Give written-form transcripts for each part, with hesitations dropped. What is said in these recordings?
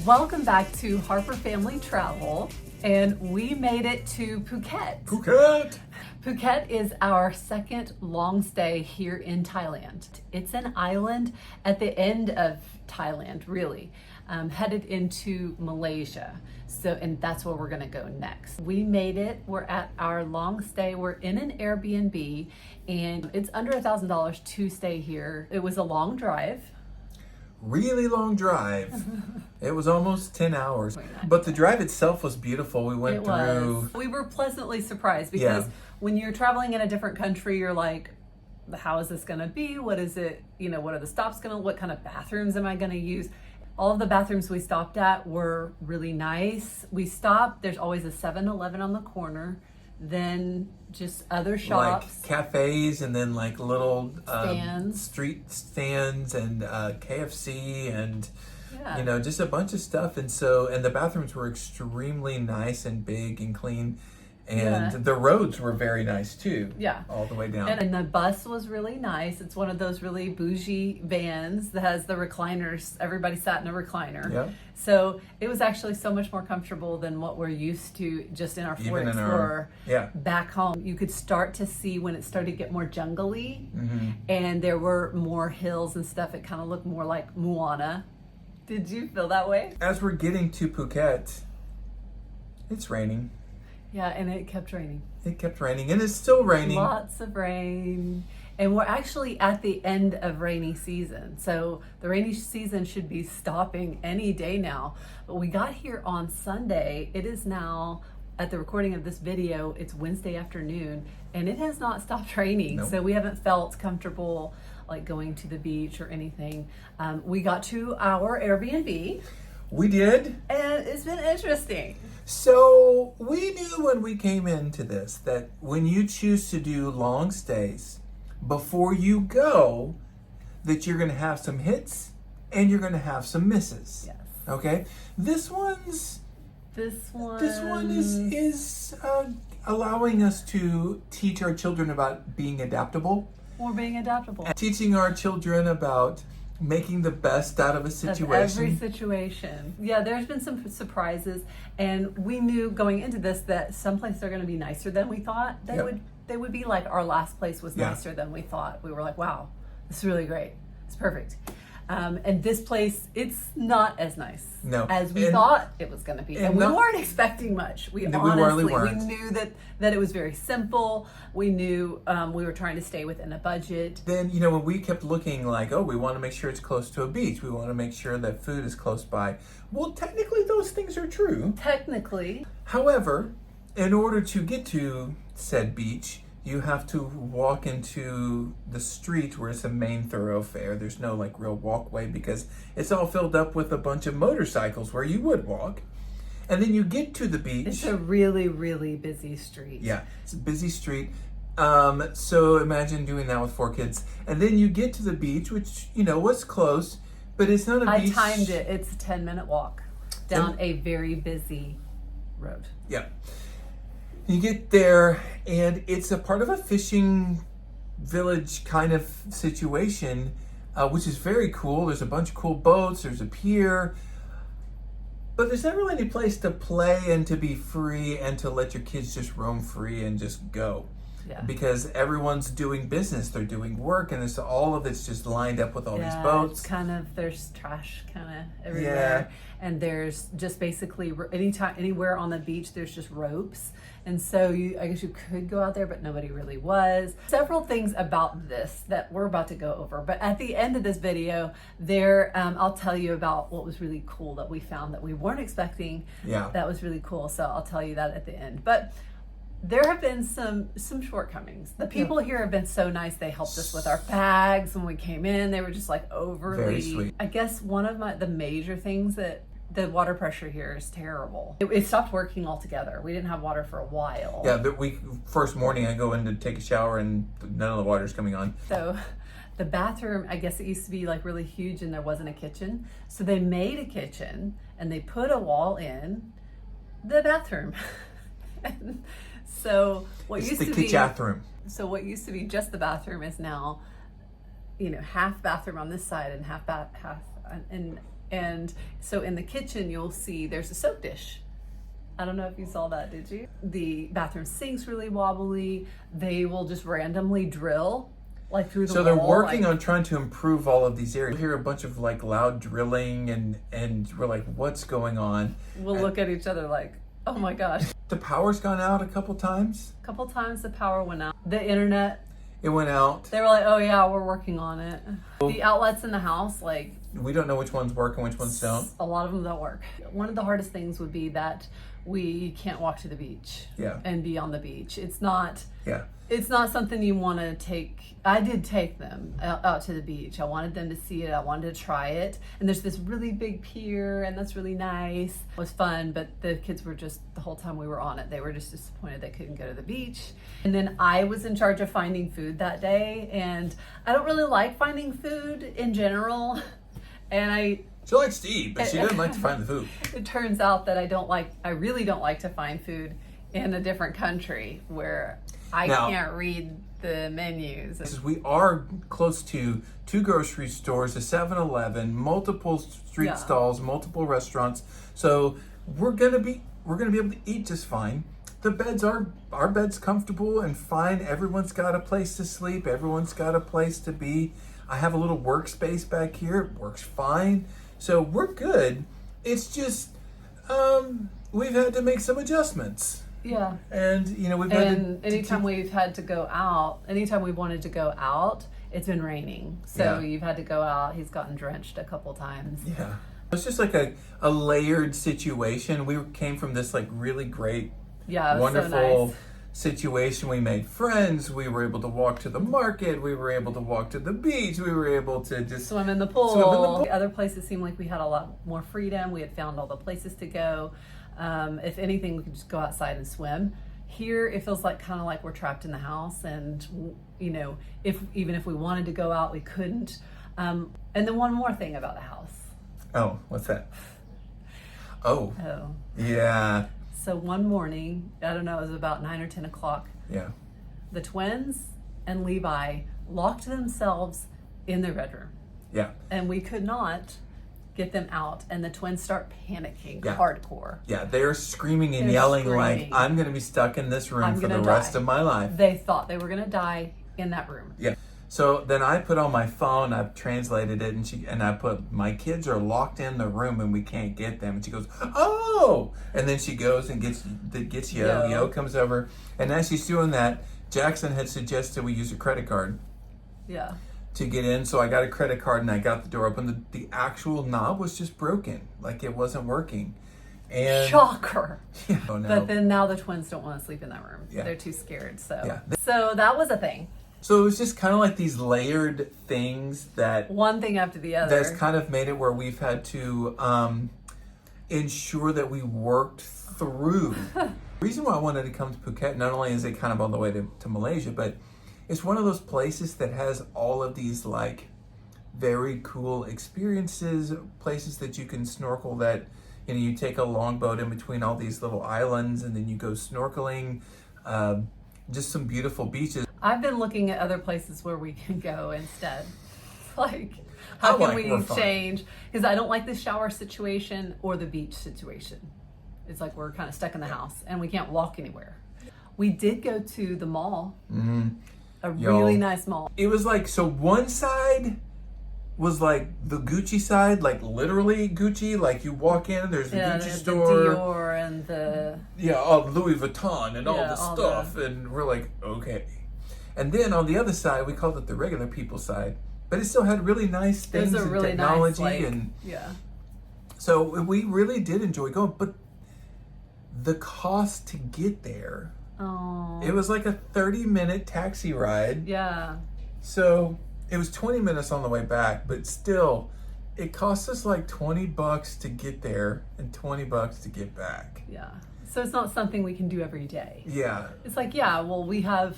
Welcome back to Harper Family Travel, and we made it to Phuket. Phuket is our second long stay here in Thailand. It's an island at the end of Thailand, really, headed into Malaysia. And that's where we're gonna go next. We made it, we're at our long stay. We're in an Airbnb and it's under $1,000 to stay here. It was a long drive. Really long drive. It was almost 10 hours. But the drive itself was beautiful. We went through. We were pleasantly surprised because when you're traveling in a different country, you're like, how is this going to be? What is it? What are the stops going to, what kind of bathrooms am I going to use? All of the bathrooms we stopped at were really nice. We stopped, there's always a 7-Eleven on the corner, then just other shops. Like cafes and then like little stands. Street stands and KFC and Yeah. just a bunch of stuff. And the bathrooms were extremely nice and big and clean. And the roads were very nice too. Yeah. All the way down. And the bus was really nice. It's one of those really bougie vans that has the recliners. Everybody sat in a recliner. Yep. So it was actually so much more comfortable than what we're used to just in our Ford Explorer. Back home, you could start to see when it started to get more jungly and there were more hills and stuff. It kind of looked more like Moana. Did you feel that way? As we're getting to Phuket, it's raining. Yeah, and it kept raining. It kept raining, and it's still raining. Lots of rain. And we're actually at the end of rainy season. So the rainy season should be stopping any day now. But we got here on Sunday. It is now, at the recording of this video, it's Wednesday afternoon, and it has not stopped raining. Nope. So we haven't felt comfortable like going to the beach or anything. We got to our Airbnb. We did. And it's been interesting. So we knew when we came into this that when you choose to do long stays, before you go, that you're going to have some hits and you're going to have some misses. Yes. Okay. This one is allowing us to teach our children about being adaptable. We're being adaptable. Teaching our children about making the best out of a situation. Of every situation. Yeah, there's been some surprises, and we knew going into this that some places are going to be nicer than we thought. They would be like our last place was nicer than we thought. We were like, wow, this is really great. It's perfect. And this place, it's not as nice as we thought it was going to be. And we weren't expecting much. We honestly weren't. We knew that it was very simple. We knew we were trying to stay within a budget. Then, when we kept looking like, we want to make sure it's close to a beach. We want to make sure that food is close by. Well, technically those things are true. Technically. However, in order to get to said beach, you have to walk into the street where it's a main thoroughfare. There's no real walkway because it's all filled up with a bunch of motorcycles where you would walk. And then you get to the beach. It's a really, really busy street. Yeah, it's a busy street. So imagine doing that with 4 kids. And then you get to the beach, which, was close, but it's not a beach. I timed it. It's a 10-minute walk down a very busy road. Yeah. You get there, and it's a part of a fishing village kind of situation, which is very cool. There's a bunch of cool boats. There's a pier. But there's not really any place to play and to be free and to let your kids just roam free and just go. Yeah. Because everyone's doing business. They're doing work, and all of it's just lined up with all these boats. It's there's trash kind of everywhere. And there's just basically anywhere on the beach, there's just ropes. And so I guess you could go out there, but nobody really was. Several things about this that we're about to go over. But at the end of this video, I'll tell you about what was really cool that we found that we weren't expecting. Yeah. That was really cool. So I'll tell you that at the end. But there have been some shortcomings. The people here have been so nice. They helped us with our bags when we came in. They were just overly very sweet. I guess one of the major things that the water pressure here is terrible. It stopped working altogether. We didn't have water for a while. Yeah, but first morning I go in to take a shower and none of the water's coming on. So the bathroom, I guess it used to be really huge and there wasn't a kitchen. So they made a kitchen and they put a wall in the bathroom. So what used to be kitchathroom. So what used to be just the bathroom is now, half bathroom on this side and half and And so in the kitchen, you'll see there's a soap dish. I don't know if you saw that, did you? The bathroom sink's really wobbly. They will just randomly drill like through the wall. So they're working on trying to improve all of these areas. We hear a bunch of like loud drilling and we're like, what's going on? We'll look at each other like, oh my gosh. The power's gone out a couple times. A couple times the power went out. The internet, It went out. they were like, oh yeah, we're working on it. The outlets in the house, like, We don't know which ones work and which ones don't. a lot of them don't work. One of the hardest things would be that we can't walk to the beach and be on the beach. It's not something you want to take. I did take them out to the beach. I wanted them to see it. I wanted to try it. And there's this really big pier, and that's really nice. It was fun, but the kids were just, the whole time we were on it, they were just disappointed they couldn't go to the beach. And then I was in charge of finding food that day, and I don't really like finding food in general. And She likes to eat, but she doesn't like to find the food. it turns out that I really don't like to find food in a different country where I can't read the menus. We are close to 2 grocery stores, a 7-Eleven, multiple street stalls, multiple restaurants. So we're gonna be able to eat just fine. The beds our bed's comfortable and fine. Everyone's got a place to sleep. Everyone's got a place to be. I have a little workspace back here. It works fine. So we're good. It's just we've had to make some adjustments. Yeah. And we've had anytime we've had to go out, anytime we wanted to go out, it's been raining. So you've had to go out. He's gotten drenched a couple times. Yeah. It's just like a layered situation. We came from this like really great, wonderful so nice situation. We made friends. We were able to walk to the market. We were able to walk to the beach. We were able to just swim in the pool. The other places seemed like we had a lot more freedom. We had found all the places to go. If anything, we could just go outside and swim. Here, it feels like kind of like we're trapped in the house, and even if we wanted to go out, we couldn't. And then one more thing about the house. Oh, what's that? Oh. Yeah. So one morning, I don't know, it was about 9 or 10 o'clock. Yeah. The twins and Levi locked themselves in their bedroom. Yeah. And we could not get them out, and the twins start panicking hardcore. Yeah, they're screaming and yelling like, I'm going to be stuck in this room for the rest of my life. They thought they were going to die in that room. Yeah. So then I put on my phone, I've translated it, and I put, my kids are locked in the room and we can't get them. And she goes, oh! And then she goes and gets Yo. Yo comes over. And as she's doing that, Jackson had suggested we use a credit card. Yeah. To get in. So I got a credit card and I got the door open. The actual knob was just broken. Like it wasn't working. And shocker. Yeah, oh no. But then now the twins don't want to sleep in that room. Yeah. They're too scared. So that was a thing. So it was just kind of like these layered things that one thing after the other. That's kind of made it where we've had to ensure that we worked through. The reason why I wanted to come to Phuket, not only is it kind of on the way to Malaysia, but it's one of those places that has all of these like very cool experiences, places that you can snorkel, that you take a longboat in between all these little islands and then you go snorkeling, just some beautiful beaches. I've been looking at other places where we can go instead. Like, how can we change? Because I don't like the shower situation or the beach situation. It's like we're kind of stuck in the house and we can't walk anywhere. We did go to the mall. Mm-hmm. A really nice mall. It was like, so one side was like the Gucci side, like literally Gucci, like you walk in, there's a Gucci store. The Dior and the... Louis Vuitton and all the stuff. And we're like, okay. And then on the other side, we called it the regular people side. But it still had really nice things and really technology. Nice, So we really did enjoy going. But the cost to get there... Oh. It was like a 30-minute taxi ride. Yeah. So it was 20 minutes on the way back, but still, it cost us like $20 to get there and $20 to get back. Yeah. So it's not something we can do every day. Yeah. It's like, we have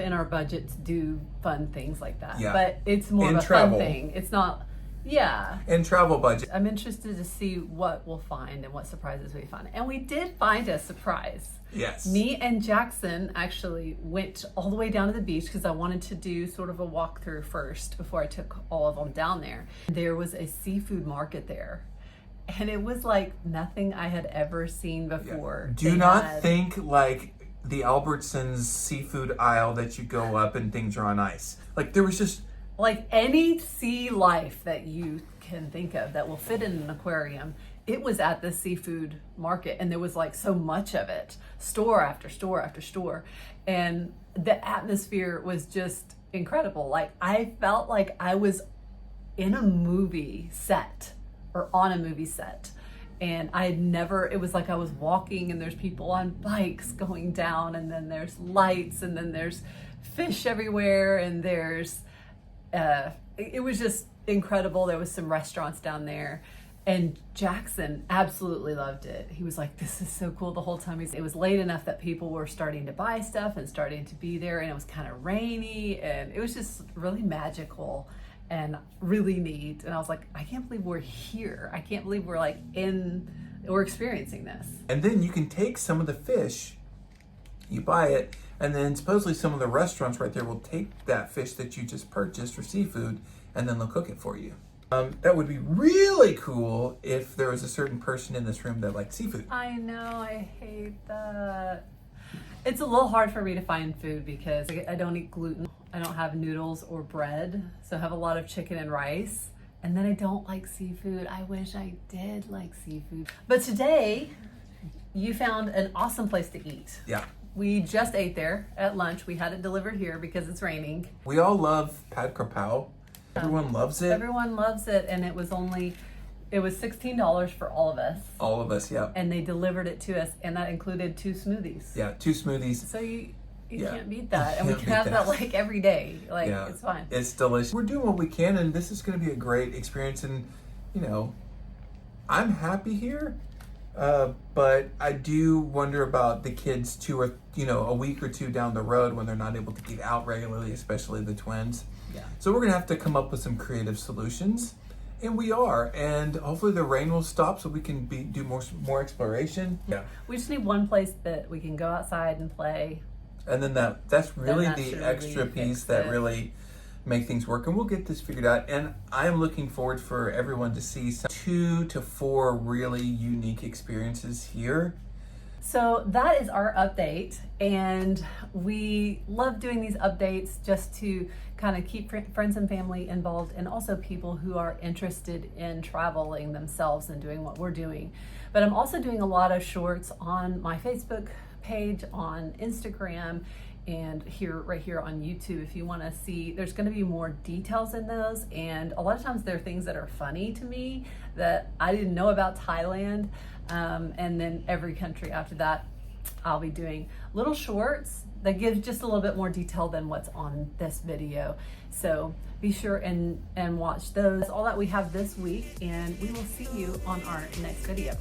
in our budget to do fun things like that. Yeah. But it's more of a fun thing. It's not Yeah. and travel budget. I'm interested to see what we'll find and what surprises we find. And we did find a surprise. Yes. Me and Jackson actually went all the way down to the beach because I wanted to do sort of a walkthrough first before I took all of them down there. There was a seafood market there. And it was like nothing I had ever seen before. Yeah. Do not think like the Albertsons seafood aisle that you go up and things are on ice. Like there was just... Like any sea life that you can think of that will fit in an aquarium, it was at the seafood market, and there was like so much of it, store after store after store, and the atmosphere was just incredible. Like I felt like I was in a movie set or on a movie set, and I had never, it was like I was walking and there's people on bikes going down, and then there's lights, and then there's fish everywhere, and there's it was just incredible. There was some restaurants down there, and Jackson absolutely loved it. He was like, this is so cool the whole time. It was late enough that people were starting to buy stuff and starting to be there, and it was kind of rainy, and it was just really magical and really neat. And I was like, I can't believe we're here. I can't believe we're like we're experiencing this. And then you can take some of the fish, you buy it, and then supposedly some of the restaurants right there will take that fish that you just purchased or seafood, and then they'll cook it for you. That would be really cool if there was a certain person in this room that liked seafood. I know, I hate that. It's a little hard for me to find food because I don't eat gluten. I don't have noodles or bread, so I have a lot of chicken and rice. And then I don't like seafood. I wish I did like seafood. But today, you found an awesome place to eat. Yeah. We just ate there at lunch. We had it delivered here because it's raining. We all love pad krapao. Everyone loves it. Everyone loves it, and it was $16 for all of us. All of us, yeah. And they delivered it to us, and that included 2 smoothies. Yeah, 2 smoothies. So you Yeah. can't beat that. And You we can't can have beat that that. like every day. Like Yeah. it's fine. It's delicious. We're doing what we can, and this is going to be a great experience. And, you know, I'm happy here, but I do wonder about the kids a week or 2 down the road when they're not able to get out regularly, especially the twins. Yeah. So we're going to have to come up with some creative solutions. And we are, and hopefully the rain will stop so we can do more exploration. Yeah. We just need one place that we can go outside and play. And then that's really that the should extra really piece fix that it. really make things work. And we'll get this figured out. And I'm looking forward for everyone to see 2 to 4 really unique experiences here. So that is our update, and we love doing these updates just to kind of keep friends and family involved, and also people who are interested in traveling themselves and doing what we're doing. But I'm also doing a lot of shorts on my Facebook page, on Instagram, and right here on YouTube. If you want to see, there's going to be more details in those, and a lot of times they're things that are funny to me that I didn't know about Thailand. And then every country after that, I'll be doing little shorts that give just a little bit more detail than what's on this video. So be sure and watch those. All that we have this week, and we will see you on our next video.